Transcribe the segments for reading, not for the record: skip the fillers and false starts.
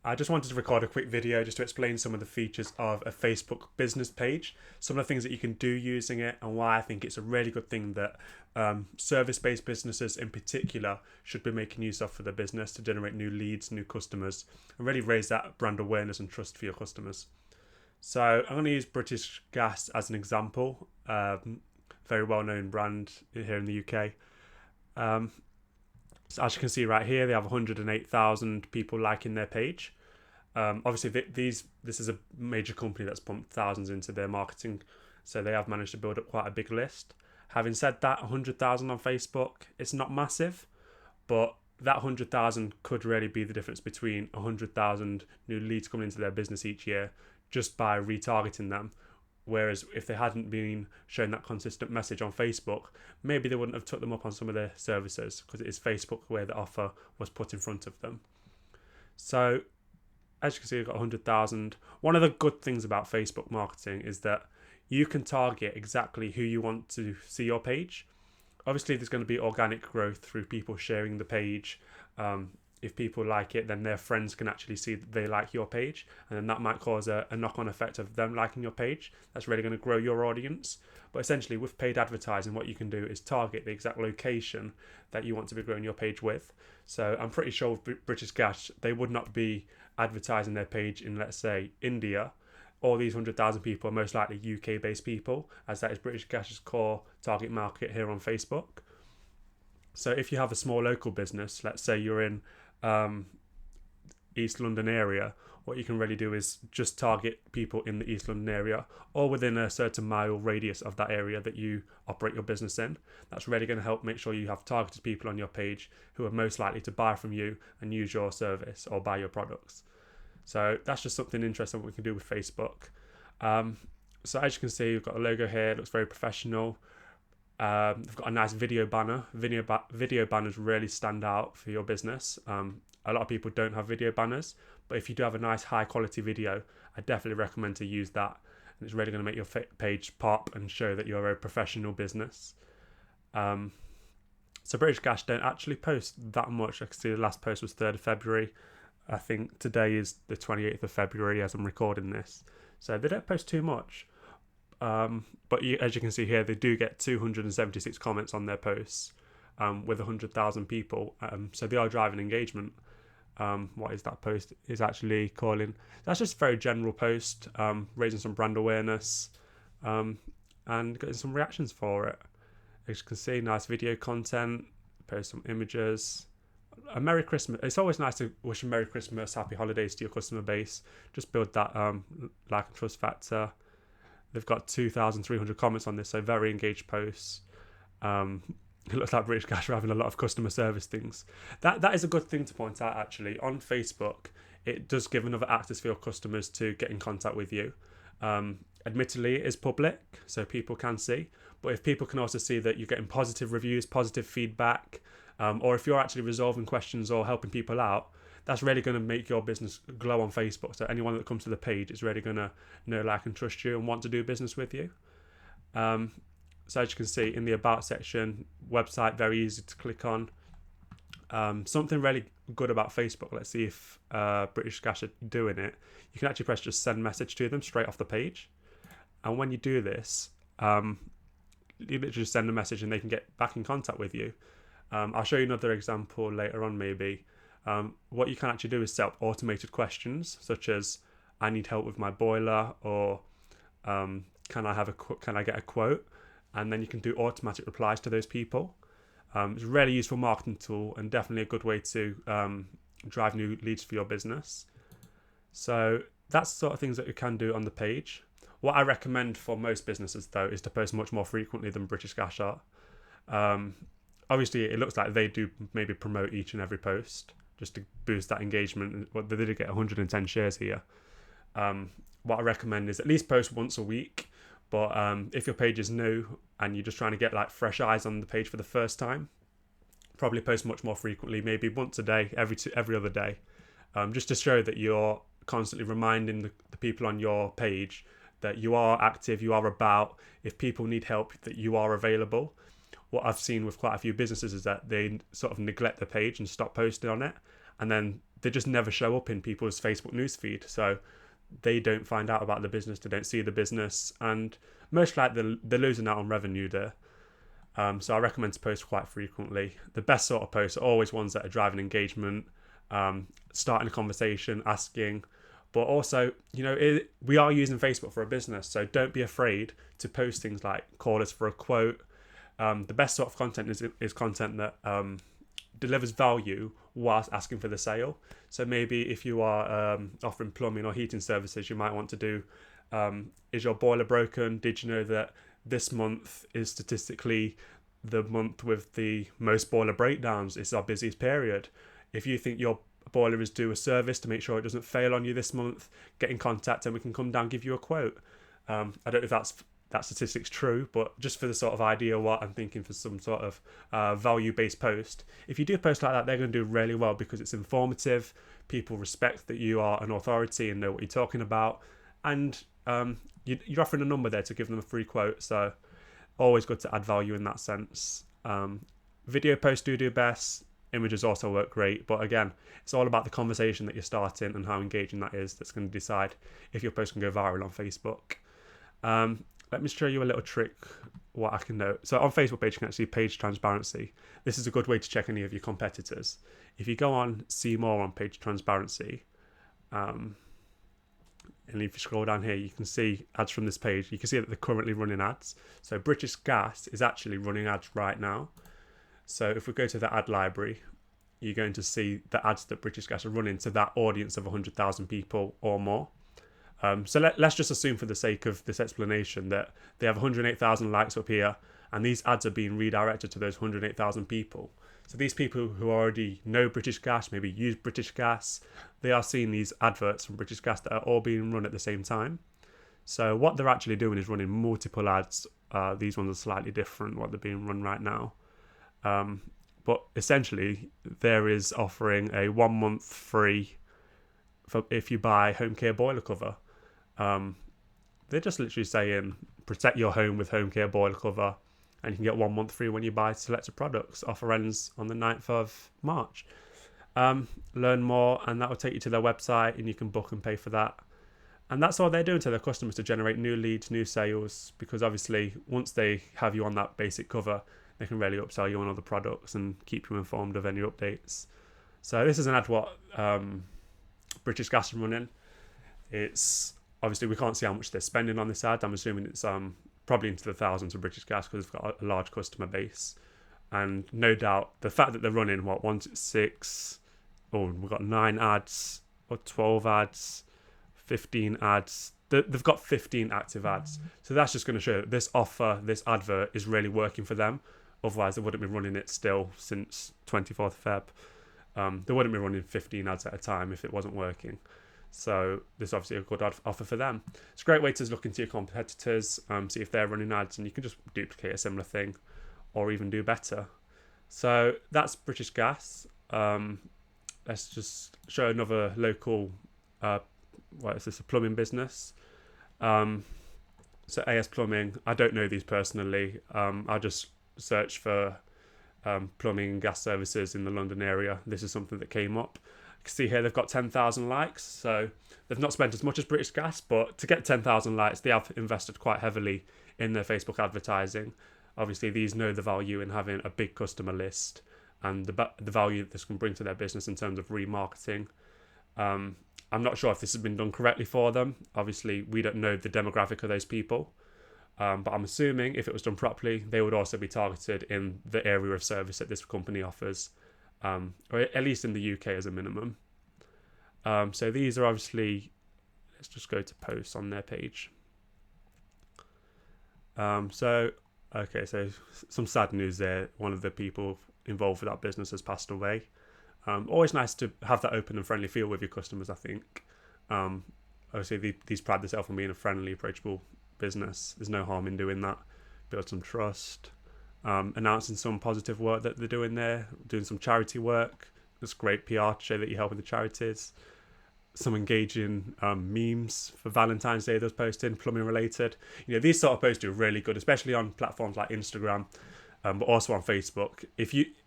I just wanted to record a quick video just to explain some of the features of a Facebook business page, some of the things that you can do using it, and why I think it's a really good thing that service-based businesses in particular should be making use of for their business to generate new leads, new customers, and really raise that brand awareness and trust for your customers. So I'm going to use British Gas as an example, very well-known brand here in the UK. So as you can see right here, they have 108,000 people liking their page. Obviously, this is a major company that's pumped thousands into their marketing, so they have managed to build up quite a big list. Having said that, 100,000 on Facebook, it's not massive, but that 100,000 could really be the difference between 100,000 new leads coming into their business each year just by retargeting them. Whereas if they hadn't been showing that consistent message on Facebook, maybe they wouldn't have took them up on some of their services, because it is Facebook where the offer was put in front of them. So as you can see, we've got 100,000. One of the good things about Facebook marketing is that you can target exactly who you want to see your page. Obviously, there's going to be organic growth through people sharing the page. If people like it, then their friends can actually see that they like your page, and then that might cause a knock-on effect of them liking your page. That's really going to grow your audience. But essentially, with paid advertising, what you can do is target the exact location that you want to be growing your page with. So I'm pretty sure with British Gas, they would not be advertising their page in, let's say, India. All these 100,000 people are most likely UK-based people, as that is British Gas's core target market here on Facebook. So if you have a small local business, let's say you're in East London area, what you can really do is just target people in the East London area or within a certain mile radius of that area that you operate your business in. That's really going to help make sure you have targeted people on your page who are most likely to buy from you and use your service or buy your products. So that's just something interesting we can do with Facebook. So as you can see, we've got a logo here. It looks very professional. They've got a nice video banner. Video banners really stand out for your business. A lot of people don't have video banners, but if you do have a nice high quality video, I definitely recommend to use that. And it's really going to make your page pop and show that you're a professional business. So British Gas don't actually post that much. I can see the last post was 3rd of February. I think today is the 28th of February as I'm recording this. So they don't post too much. But as you can see here, they do get 276 comments on their posts with 100,000 people. So they are driving engagement. What is that post? Is actually calling. That's just a very general post, raising some brand awareness and getting some reactions for it. As you can see, nice video content, post some images. A Merry Christmas. It's always nice to wish a Merry Christmas, Happy Holidays to your customer base. Just build that like and trust factor. They've got 2,300 comments on this, so very engaged posts. It looks like British Gas are having a lot of customer service things. That is a good thing to point out, actually. On Facebook, it does give another access for your customers to get in contact with you. Admittedly, it is public, so people can see. But if people can also see that you're getting positive reviews, positive feedback, or if you're actually resolving questions or helping people out, that's really going to make your business glow on Facebook. So anyone that comes to the page is really going to know, like, and trust you and want to do business with you. So as you can see in the About section, website, very easy to click on. Something really good about Facebook, let's see if British Gas are doing it. You can actually press just send message to them straight off the page. And when you do this, you literally just send a message and they can get back in contact with you. I'll show you another example later on maybe. What you can actually do is set up automated questions such as I need help with my boiler, or can I get a quote, and then you can do automatic replies to those people. It's a really useful marketing tool and definitely a good way to drive new leads for your business. So that's the sort of things that you can do on the page. What I recommend for most businesses though is to post much more frequently than British Gas are. Obviously it looks like they do maybe promote each and every post just to boost that engagement. Well, they did get 110 shares here. What I recommend is at least post once a week. But if your page is new and you're just trying to get like fresh eyes on the page for the first time, probably post much more frequently, maybe once a day, every other day, just to show that you're constantly reminding the people on your page that you are active, you are about. If people need help, that you are available. What I've seen with quite a few businesses is that they sort of neglect the page and stop posting on it, and then they just never show up in people's Facebook newsfeed. So they don't find out about the business, they don't see the business, and most likely they're losing out on revenue there. So I recommend to post quite frequently. The best sort of posts are always ones that are driving engagement, starting a conversation, asking. But also, we are using Facebook for a business, so don't be afraid to post things like call us for a quote. The best sort of content is content that delivers value whilst asking for the sale. So maybe if you are offering plumbing or heating services, you might want to do, is your boiler broken? Did you know that this month is statistically the month with the most boiler breakdowns? It's our busiest period. If you think your boiler is due a service to make sure it doesn't fail on you this month, get in contact and we can come down and give you a quote. I don't know if that statistic's true, but just for the sort of idea what I'm thinking for some sort of value-based post, if you do post like that, they're going to do really well because it's informative. People respect that you are an authority and know what you're talking about, and you're offering a number there to give them a free quote. So always good to add value in that sense. Video posts do best. Images also work great, but again, it's all about the conversation that you're starting and how engaging that is that's going to decide if your post can go viral on Facebook. Let me show you a little trick what I can note. So on Facebook page, you can actually see page transparency. This is a good way to check any of your competitors. If you go on see more on page transparency, and if you scroll down here, you can see ads from this page. You can see that they're currently running ads. So British Gas is actually running ads right now. So if we go to the ad library, you're going to see the ads that British Gas are running to that audience of 100,000 people or more. So let's just assume for the sake of this explanation that they have 108,000 likes up here, and these ads are being redirected to those 108,000 people. So these people who already know British Gas, maybe use British Gas, they are seeing these adverts from British Gas that are all being run at the same time. So what they're actually doing is running multiple ads. These ones are slightly different, what they're being run right now. But essentially, there is offering a 1 month free for if you buy home care boiler cover. They're just literally saying protect your home with home care boiler cover, and you can get 1 month free when you buy selected products. Offer ends on the 9th of March. Learn more, and that will take you to their website, and you can book and pay for that. And that's all they're doing to their customers to generate new leads, new sales, because obviously once they have you on that basic cover, they can really upsell you on other products and keep you informed of any updates. So this is an ad what British Gas are running. It's obviously we can't see how much they're spending on this ad. I'm assuming it's probably into the thousands of British Gas because they've got a large customer base. And no doubt the fact that they're running we've got 9 ads or 12 ads, 15 ads. They've got 15 active ads. So that's just going to show that this offer, this advert is really working for them. Otherwise, they wouldn't be running it still since 24th Feb. They wouldn't be running 15 ads at a time if it wasn't working. So this is obviously a good offer for them. It's a great way to look into your competitors, see if they're running ads, and you can just duplicate a similar thing or even do better. So that's British Gas. Let's just show another local, what is this, a plumbing business. So AS Plumbing, I don't know these personally. I just searched for plumbing and gas services in the London area. This is something that came up. You can see here they've got 10,000 likes. So they've not spent as much as British Gas, but to get 10,000 likes, they have invested quite heavily in their Facebook advertising. Obviously, these know the value in having a big customer list and the value that this can bring to their business in terms of remarketing. I'm not sure if this has been done correctly for them. Obviously, we don't know the demographic of those people. But I'm assuming if it was done properly, they would also be targeted in the area of service that this company offers, or at least in the UK as a minimum. So these are obviously, let's just go to posts on their page. So some sad news there. One of the people involved with that business has passed away. Always nice to have that open and friendly feel with your customers, I think. Obviously, these pride themselves on being a friendly, approachable business. There's no harm in doing that. Build some trust. Announcing some positive work that they're doing there. Doing some charity work. It's great PR to show that you're helping the charities. Some engaging memes for Valentine's Day that's posting, plumbing related. These sort of posts are really good, especially on platforms like Instagram, but also on Facebook.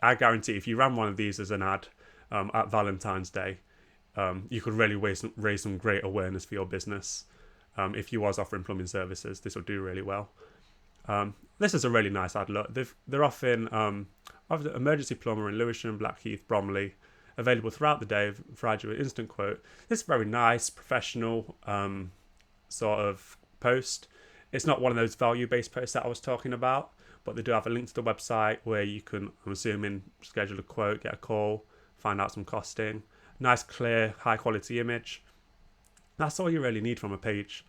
I guarantee if you ran one of these as an ad at Valentine's Day, you could really raise some great awareness for your business. If you was offering plumbing services, this will do really well. This is a really nice ad. Look, they're offering emergency plumber in Lewisham, Blackheath, Bromley, available throughout the day. Provide you an instant quote. This is very nice, professional sort of post. It's not one of those value-based posts that I was talking about, but they do have a link to the website where you can, I'm assuming, schedule a quote, get a call, find out some costing. Nice, clear, high-quality image. That's all you really need from a page.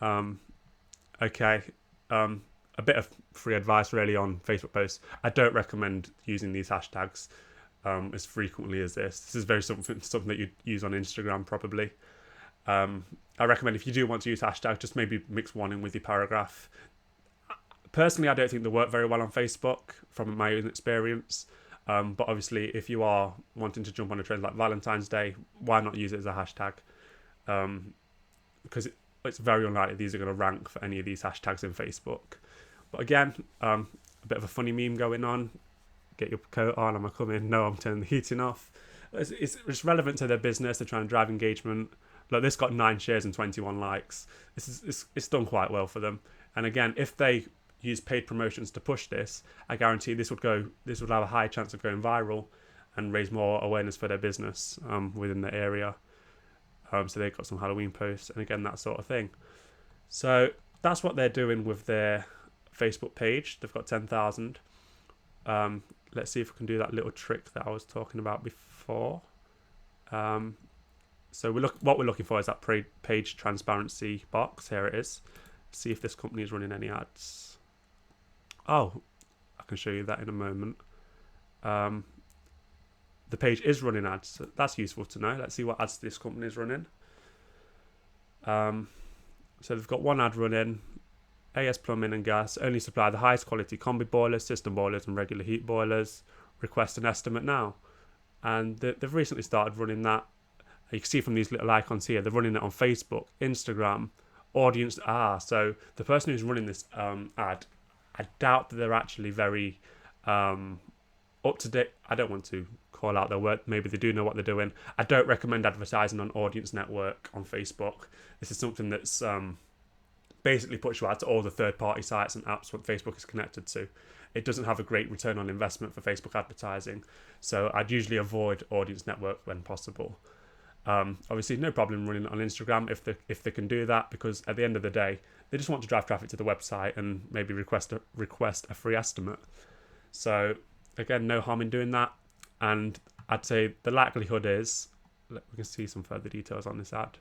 Okay. A bit of free advice really on Facebook posts. I don't recommend using these hashtags as frequently as this. This is very something that you'd use on Instagram probably. I recommend if you do want to use hashtags, just maybe mix one in with your paragraph. Personally, I don't think they work very well on Facebook from my own experience. But obviously, if you are wanting to jump on a trend like Valentine's Day, why not use it as a hashtag? Because it's very unlikely these are going to rank for any of these hashtags in Facebook. But again, a bit of a funny meme going on. Get your coat on, am I coming? No, I'm turning the heating off. It's relevant to their business. They're trying to drive engagement. Look, this got 9 shares and 21 likes. It's done quite well for them. And again, if they use paid promotions to push this, I guarantee this would have a high chance of going viral and raise more awareness for their business within the area. So they've got some Halloween posts and again, that sort of thing. So that's what they're doing with their Facebook page. They've got 10,000. Let's see if we can do that little trick that I was talking about before. So what we're looking for is that page transparency box. Here it is. See if this company is running any ads. Oh, I can show you that in a moment. The page is running ads. So that's useful to know. Let's see what ads this company is running. So they've got one ad running. AS Plumbing and Gas only supply the highest quality combi boilers, system boilers and regular heat boilers. Request an estimate now. And they've recently started running that. You can see from these little icons here, they're running it on Facebook, Instagram, audience. So the person who's running this ad, I doubt that they're actually very up to date. I don't want to call out their work. Maybe they do know what they're doing. I don't recommend advertising on Audience Network on Facebook. This is something that's basically puts you out to all the third-party sites and apps what Facebook is connected to. It doesn't have a great return on investment for Facebook advertising. So I'd usually avoid Audience Network when possible. Obviously, no problem running it on Instagram if they can do that, because at the end of the day, they just want to drive traffic to the website and maybe request a free estimate. So again, no harm in doing that. And I'd say the likelihood is, we can see some further details on this ad.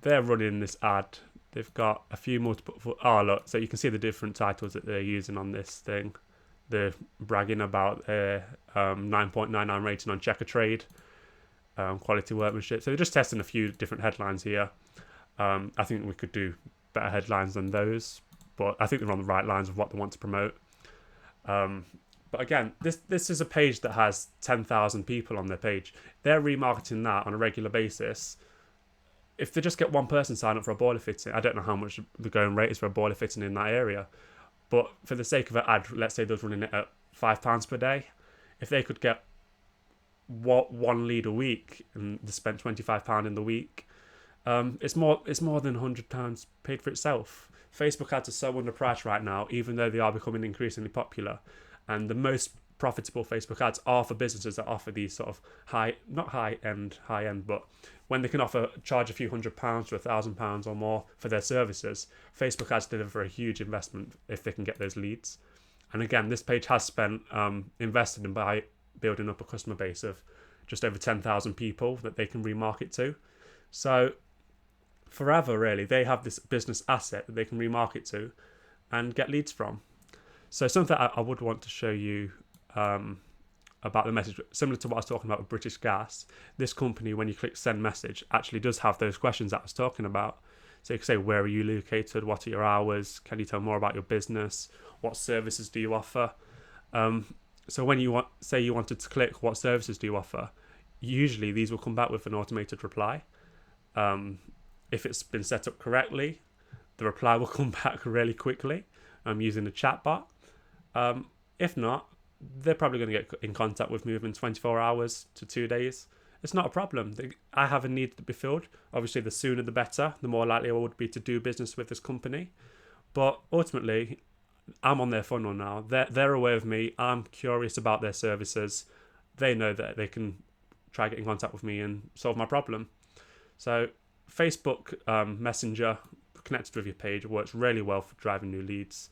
They're running this ad. They've got a few multiple. Oh look, so you can see the different titles that they're using on this thing. They're bragging about their 9.99 rating on Checkatrade, quality workmanship. So they're just testing a few different headlines here. I think we could do better headlines than those, but I think they're on the right lines of what they want to promote. But again, this is a page that has 10,000 people on their page. They're remarketing that on a regular basis. If they just get one person signed up for a boiler fitting, I don't know how much the going rate is for a boiler fitting in that area. But for the sake of an ad, let's say they're running it at £5 per day. If they could get one lead a week and they spent £25 in the week, it's more than £100 paid for itself. Facebook ads are so underpriced right now, even though they are becoming increasingly popular. And the most profitable Facebook ads are for businesses that offer these sort of not high end, but when they can charge a few £100 to £1,000 or more for their services, Facebook ads deliver a huge investment if they can get those leads. And again, this page has invested in by building up a customer base of just over 10,000 people that they can remarket to. So forever, really, they have this business asset that they can remarket to and get leads from. So something I would want to show you about the message, similar to what I was talking about with British Gas, this company, when you click send message, actually does have those questions that I was talking about. So you can say, where are you located? What are your hours? Can you tell more about your business? What services do you offer? So when you wanted to click what services do you offer, usually these will come back with an automated reply. If it's been set up correctly, the reply will come back really quickly using a chat bot. If not, they're probably going to get in contact with me within 24 hours to 2 days. It's not a problem. I have a need to be filled. Obviously, the sooner the better, the more likely I would be to do business with this company. But ultimately, I'm on their funnel now. They're aware of me. I'm curious about their services. They know that they can try get in contact with me and solve my problem. So Facebook Messenger connected with your page works really well for driving new leads.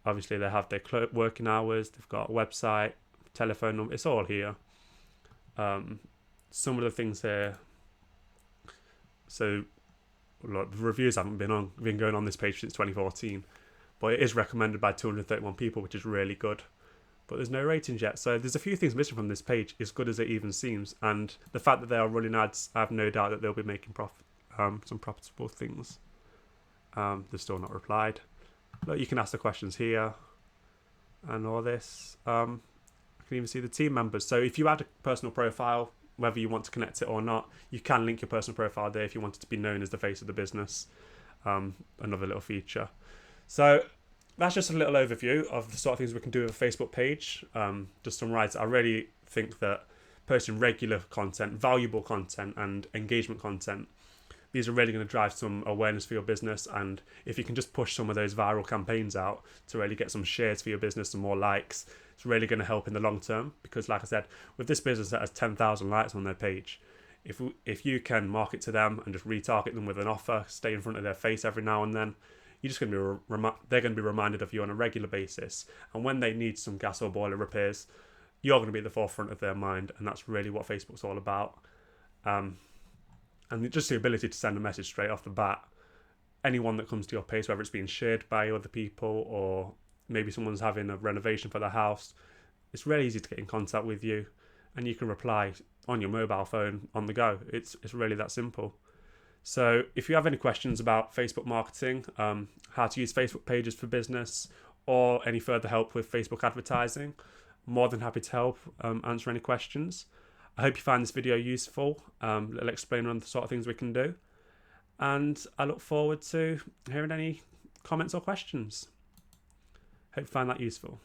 Obviously, they have their working hours. They've got a website, telephone number. It's all here. Some of the things here. So, look, the reviews haven't been going on this page since 2014, but it is recommended by 231 people, which is really good. But there's no ratings yet, so there's a few things missing from this page, as good as it even seems. And the fact that they are running ads, I have no doubt that they'll be making some profitable things. They've still not replied. Look, you can ask the questions here, and all this. I can even see the team members. So if you add a personal profile, whether you want to connect it or not, you can link your personal profile there if you want it to be known as the face of the business. Another little feature. So that's just a little overview of the sort of things we can do with a Facebook page. Just to summarise, I really think that posting regular content, valuable content, and engagement content, these are really going to drive some awareness for your business. And if you can just push some of those viral campaigns out to really get some shares for your business, some more likes, it's really going to help in the long term. Because like I said, with this business that has 10,000 likes on their page, if you can market to them and just retarget them with an offer, stay in front of their face every now and then, you're just going to be they're going to be reminded of you on a regular basis. And when they need some gas or boiler repairs, you're going to be at the forefront of their mind. And that's really what Facebook's all about. And just the ability to send a message straight off the bat. Anyone that comes to your page, whether it's being shared by other people or maybe someone's having a renovation for their house, it's really easy to get in contact with you, and you can reply on your mobile phone on the go. It's really that simple. So if you have any questions about Facebook marketing, how to use Facebook pages for business, or any further help with Facebook advertising, I'm more than happy to help answer any questions. I hope you find this video useful. Little explainer on the sort of things we can do. And I look forward to hearing any comments or questions. Hope you find that useful.